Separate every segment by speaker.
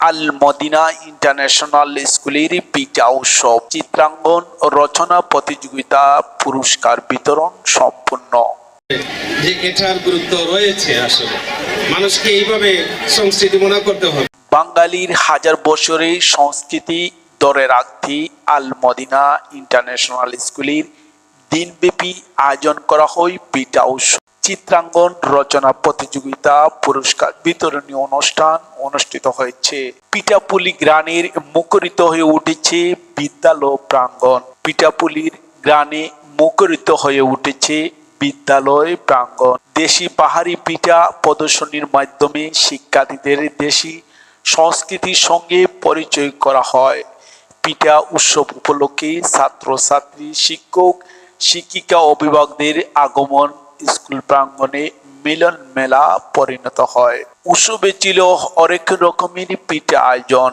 Speaker 1: আল Medina international স্কুলের পিঠা উৎসব, চিত্রাঙ্কন রচনা প্রতিযোগিতা, পুরস্কার বিতরণ সম্পূর্ণ।
Speaker 2: যে এটার গুরুত্ব রয়েছে, আসলে মানুষকে এইভাবে সংস্কৃতি মনে করতে হবে।
Speaker 1: বাঙালির হাজার বছরের সংস্কৃতি ধরে রাখতে আল মদিনা ইন্টারন্যাশনাল স্কুলের দিনব্যাপী আয়োজন করা হয় পিঠা উৎসব, চিত্রাঙ্কন রচনা প্রতিযোগিতা, পুরস্কার বিতরণী অনুষ্ঠান অনুষ্ঠিত হয়েছে। পিঠাপুলি গ্রানের মুখরিত হয়ে উঠেছে বিদ্যালয় প্রাঙ্গণ। পিঠাপুলির গ্রানে মুখরিত হয়ে উঠেছে বিদ্যালয় প্রাঙ্গণ। দেশি পাহাড়ি পিঠা প্রদর্শনীর মাধ্যমে শিক্ষার্থীদের দেশি সংস্কৃতির সঙ্গে পরিচয় করা হয়। পিঠা উৎসব উপলক্ষে ছাত্রছাত্রী, শিক্ষক, শিক্ষিকা, অভিভাবকদের আগমন স্কুল প্রাঙ্গণে মিলন মেলা পরিণত হয়। উৎসবে ছিল অনেক রকমের পিঠা আয়োজন।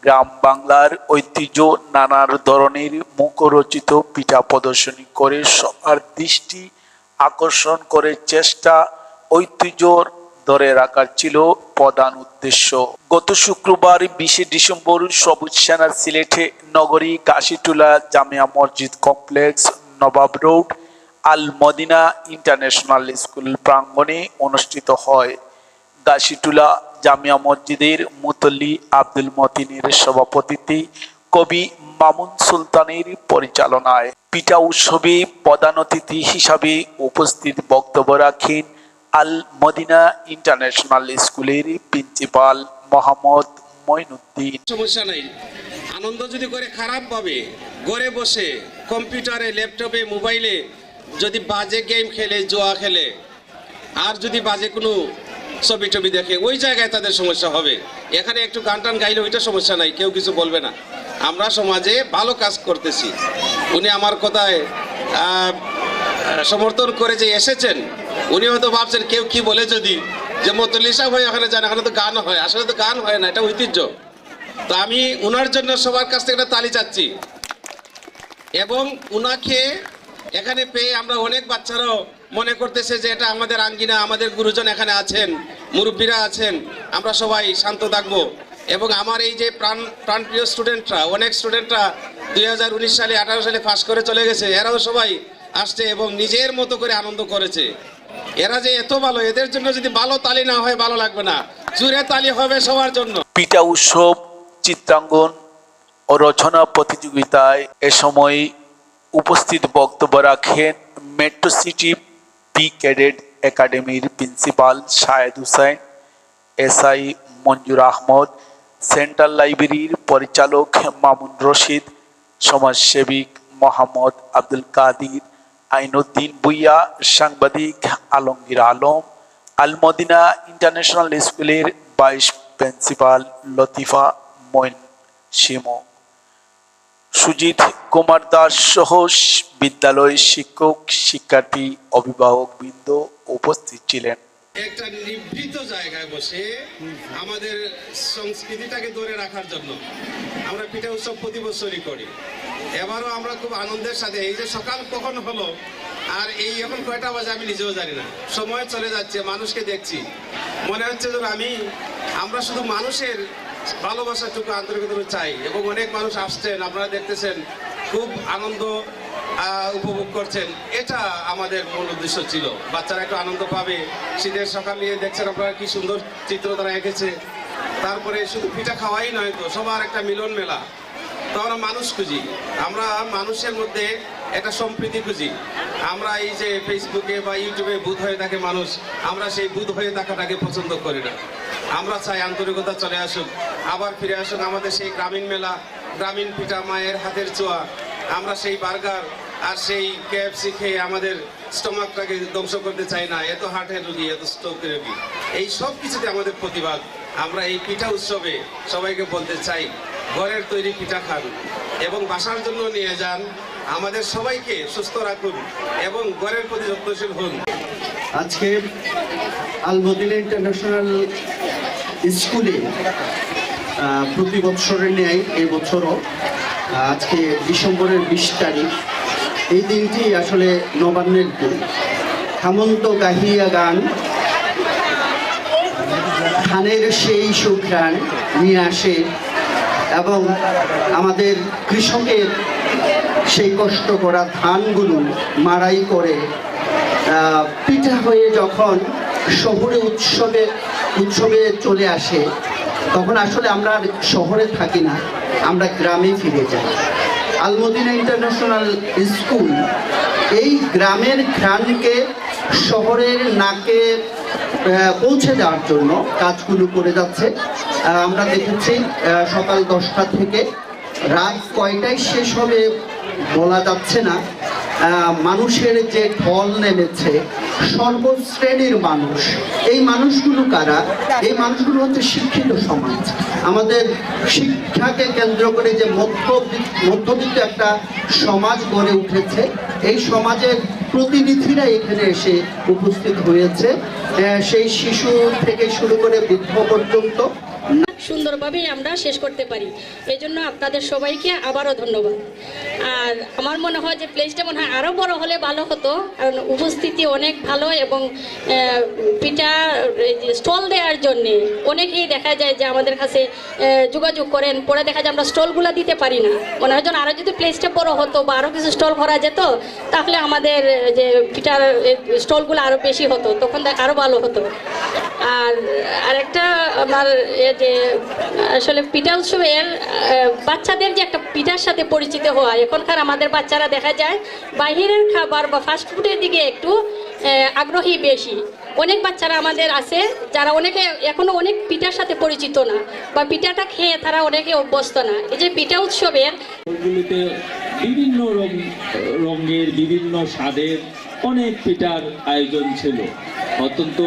Speaker 1: গ্রাম বাংলার ঐতিহ্য নানা ধরনের মুখরোচিত পিঠা প্রদর্শনী করে সবার দৃষ্টি আকর্ষণ করে চেষ্টা ঐতিহ্য ধরে রাখার ছিল প্রধান উদ্দেশ্য। গত শুক্রবার 20 ডিসেম্বর সবুজ সেনার সিলেটে নগরী কাশিটুলা জামিয়া মসজিদ কমপ্লেক্স, নবাব রোড, আল মদিনা ইন্টারন্যাশনাল স্কুল প্রাঙ্গণে অনুষ্ঠিত হয়। কাশিটুলা জামিয়া মসজিদের মুতল্লি আব্দুল মতিনের সভাপতিত্বে কবি মামুন সুলতানের পরিচালনায় পিঠা উৎসবে প্রধান অতিথি হিসাবে উপস্থিত বক্তব্য রাখেন আল মদিনা ইন্টারন্যাশনাল স্কুলের প্রিন্সিপাল মোহাম্মদ মঈনুদ্দিন।
Speaker 2: সমস্যা নাই, আনন্দ যদি করে খারাপ ভাবে ঘরে বসে কম্পিউটারে, ল্যাপটপে, মোবাইলে যদি বাজে গেম খেলে, জুয়া খেলে, আর যদি বাজে কোনো ছবি টবি দেখে, ওই জায়গায় তাদের সমস্যা হবে। এখানে একটু গান টান গাইলে ওইটা সমস্যা নাই, কেউ কিছু বলবে না। আমরা সমাজে ভালো কাজ করতেছি। উনি আমার কথায় সমর্থন করে যে এসেছেন, উনি হয়তো ভাবছেন কেউ কি বলে যদি যে মতলি সাহেব হয়ে ওখানে যান, এখানে তো গান হয়। আসলে তো গান হয় না, এটা ঐতিহ্য। তো আমি উনার জন্য সবার কাছ থেকে একটা তালি চাচ্ছি, এবং উনাকে এখানে পেয়ে আমরা অনেক বাচ্চারাও মনে করতেছে যে এটা আমাদের আঙ্গিনা, আমাদের গুরুজন এখানে আছেন, মুরব্বীরা আছেন, আমরা সবাই শান্ত থাকবো। এবং আমার এই যে প্রাণপ্রিয় স্টুডেন্টরা, অনেক স্টুডেন্টরা 2019 সালে 18 সালে পাস করে চলে গেছে, এরাও সবাই আসছে এবং নিজের মতো করে আনন্দ করেছে। এরা যে এত ভালো, এদের জন্য যদি ভালো তালি না হয় ভালো লাগবে না, জোরে তালি হবে সবার জন্য।
Speaker 1: পিঠা উৎসব, চিত্রাঙ্কন ও রচনা প্রতিযোগিতায় এ সময় উপস্থিত বক্তব্য রাখেন মেট্রো সিটি পি ক্যাডেট একাডেমির প্রিন্সিপাল শাহেদ হুসাইন, এসআই মঞ্জুর আহমদ, সেন্ট্রাল লাইব্রেরির পরিচালক মামুন রশিদ, সমাজসেবিক মোহাম্মদ আব্দুল কাদির, আইনুদ্দিন ভুইয়া, সাংবাদিক আলমগীর আলম, আল মদিনা ইন্টারন্যাশনাল স্কুলের ভাইস প্রিন্সিপাল লতিফা মঈন শিমু, সুজিত কুমার দাস সহ বিদ্যালয়ের শিক্ষক, শিক্ষার্থী, অভিভাবকবৃন্দ উপস্থিত ছিলেন।
Speaker 2: একটা নিভৃত জায়গায় বসে আমাদের সংস্কৃতিটাকে ধরে রাখার জন্য আমরা পিঠা উৎসব প্রতি বছরই করি। এবারও আমরা খুব আনন্দের সাথে, এই যে সকাল কখন হলো আর এই এখন কয়টা বাজে আমি নিজেও জানি না, সময় চলে যাচ্ছে, মানুষকে দেখছি, মনে হচ্ছে যে আমরা শুধু মানুষের ভালোবাসাটুকু, আন্তরিকতা চাই। এবং অনেক মানুষ আসছেন, আপনারা দেখতেছেন, খুব আনন্দ উপভোগ করছেন। এটা আমাদের মূল উদ্দেশ্য ছিল, বাচ্চারা একটু আনন্দ পাবে। শীতের সকাল নিয়ে দেখছেন আপনারা কি সুন্দর চিত্র তারা এঁকেছে। তারপরে শুধু পিঠা খাওয়াই নয় তো, সবার একটা মিলন মেলা। তো আমরা মানুষ খুঁজি, আমরা মানুষের মধ্যে একটা সম্প্রীতি খুঁজি। আমরা এই যে ফেসবুকে বা ইউটিউবে বুধ হয়ে থাকে মানুষ, আমরা সেই বুধ হয়ে থাকাটাকে পছন্দ করি না। আমরা চাই আন্তরিকতা চলে আসুক, আবার ফিরে আসুক আমাদের সেই গ্রামীণ মেলা, গ্রামীণ পিঠা, মায়ের হাতের ছোঁয়া। আমরা সেই বার্গার আর সেই KFC খেয়ে আমাদের স্টমাকটাকে ধ্বংস করতে চাই না। এত হার্টের রোগী, এত স্ট্রোকের রোগী, এই সব কিছুতে আমাদের প্রতিবাদ। আমরা এই পিঠা উৎসবে সবাইকে বলতে চাই, ঘরের তৈরি পিঠা খান এবং বাসার জন্য নিয়ে যান। আমাদের সবাইকে সুস্থ রাখুন এবং ঘরের প্রতি যত্নশীল হন।
Speaker 3: আজকে আল মদিনা ইন্টারন্যাশনাল স্কুলে প্রতি বছরের ন্যায় এই বছরও আজকে ডিসেম্বরের 20 তারিখ, এই দিনটি আসলে নবান্নের দিন। হেমন্ত গাহিয়া গান ধানের সেই সুঘ্রাণ নিয়ে আসে এবং আমাদের কৃষকের সেই কষ্ট করা ধানগুলো মাড়াই করে পিঠা হয়ে যখন শহরে উৎসবে চলে আসে, তখন আসলে আমরা আর শহরে থাকি না, আমরা গ্রামে ফিরে যাই। আলমদিনা ইন্টারন্যাশনাল স্কুল এই গ্রামের ঘ্রাণকে শহরের নাকে পৌঁছে দেওয়ার জন্য কাজগুলো করে যাচ্ছে। আমরা দেখেছি সকাল 10টা থেকে রাত কয়টায় শেষ হবে বলা যাচ্ছে না। মানুষের যে ঢল নেমেছে, সর্বশ্রেণীর মানুষ, এই মানুষগুলো কারা? এই মানুষগুলো হচ্ছে শিক্ষিত সমাজ। আমাদের শিক্ষাকে কেন্দ্র করে যে মধ্যবিত্ত একটা সমাজ গড়ে উঠেছে, এই সমাজের প্রতিনিধিরা এখানে এসে উপস্থিত হয়েছে, সেই শিশু থেকে শুরু করে বৃদ্ধ পর্যন্ত।
Speaker 4: সুন্দরভাবেই আমরা শেষ করতে পারি, এই জন্য আপনাদের সবাইকে আবারও ধন্যবাদ। আর আমার মনে হয় যে প্লেসটা মনে হয় আরও বড় হলে ভালো হতো, কারণ উপস্থিতি অনেক ভালো এবং পিঠা স্টল দেওয়ার জন্যে অনেকেই দেখা যায় যে আমাদের কাছে যোগাযোগ করেন, পরে দেখা যায় আমরা স্টলগুলো দিতে পারি না। মনে হয় যেন আরও যদি প্লেসটা বড় হতো বা আরও কিছু স্টল করা যেত, তাহলে আমাদের যে পিঠার স্টলগুলো আরও বেশি হতো, তখন আরও ভালো হতো। আর আরেকটা আমার যে আসলে পিঠা উৎসবের বাচ্চাদের যে একটা পিঠার সাথে পরিচিত হওয়া, এখনকার আমাদের বাচ্চারা দেখা যায় বাহিরের খাবার বা ফাস্টফুডের দিকে একটু আগ্রহী বেশি। অনেক বাচ্চারা আমাদের আছে যারা অনেকে এখনো অনেক পিঠার সাথে পরিচিত না, বা পিঠাটা খেয়ে তারা অনেকে অভ্যস্ত না। এই যে পিঠা উৎসবের
Speaker 5: বিভিন্ন রঙের বিভিন্ন স্বাদের অনেক পিঠার আয়োজন ছিল, অত্যন্ত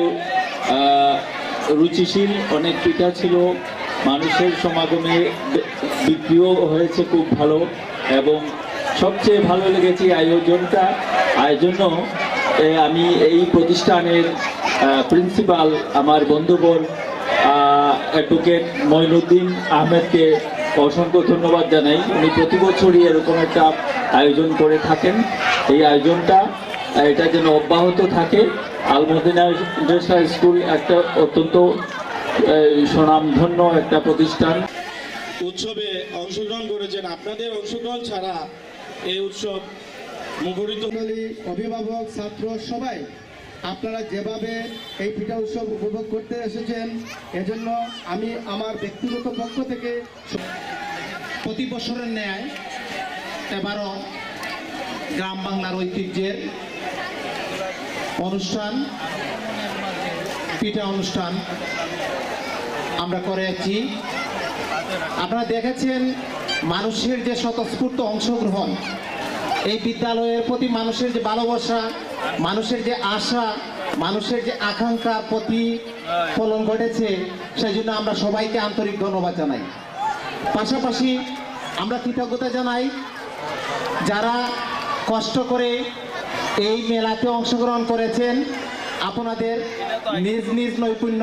Speaker 5: রুচিশীল অনেক পিঠা ছিল। মানুষের সমাগমে বিক্রিও হয়েছে খুব ভালো, এবং সবচেয়ে ভালো লেগেছে আয়োজন আমি এই প্রতিষ্ঠানের প্রিন্সিপাল আমার বন্ধুবর অ্যাডভোকেট মঈনুদ্দিন আহমেদকে অসংখ্য ধন্যবাদ জানাই। উনি প্রতি বছরই এরকম একটা আয়োজন করে থাকেন। এই আয়োজনটা এটা যেন অব্যাহত থাকে। আলমদিনা ইন্টারন্যাশনাল স্কুল একটা অত্যন্ত সুনামধন্য একটা প্রতিষ্ঠান।
Speaker 6: উৎসবে অংশগ্রহণ করেছেন, আপনাদের অংশগ্রহণ ছাড়া এই উৎসব মুখরিত।
Speaker 7: অভিভাবক, ছাত্র সবাই আপনারা যেভাবে এই পিঠা উৎসব উপভোগ করতে এসেছেন, এজন্য আমি আমার ব্যক্তিগত পক্ষ থেকে
Speaker 8: প্রতি বছরের ন্যায় এবারও গ্রাম বাংলার ঐতিহ্যের অনুষ্ঠান, পিঠা অনুষ্ঠান আমরা করে যাচ্ছি। আপনারা দেখেছেন মানুষের যে স্বতঃস্ফূর্ত অংশগ্রহণ, এই বিদ্যালয়ের প্রতি মানুষের যে ভালোবাসা, মানুষের যে আশা, মানুষের যে আকাঙ্ক্ষার প্রতিফলন ঘটেছে, সেই জন্য আমরা সবাইকে আন্তরিক ধন্যবাদ জানাই। পাশাপাশি আমরা কৃতজ্ঞতা জানাই যারা কষ্ট করে এই মেলাতে অংশগ্রহণ করেছেন, আপনাদের নিজ নিজ নৈপুণ্য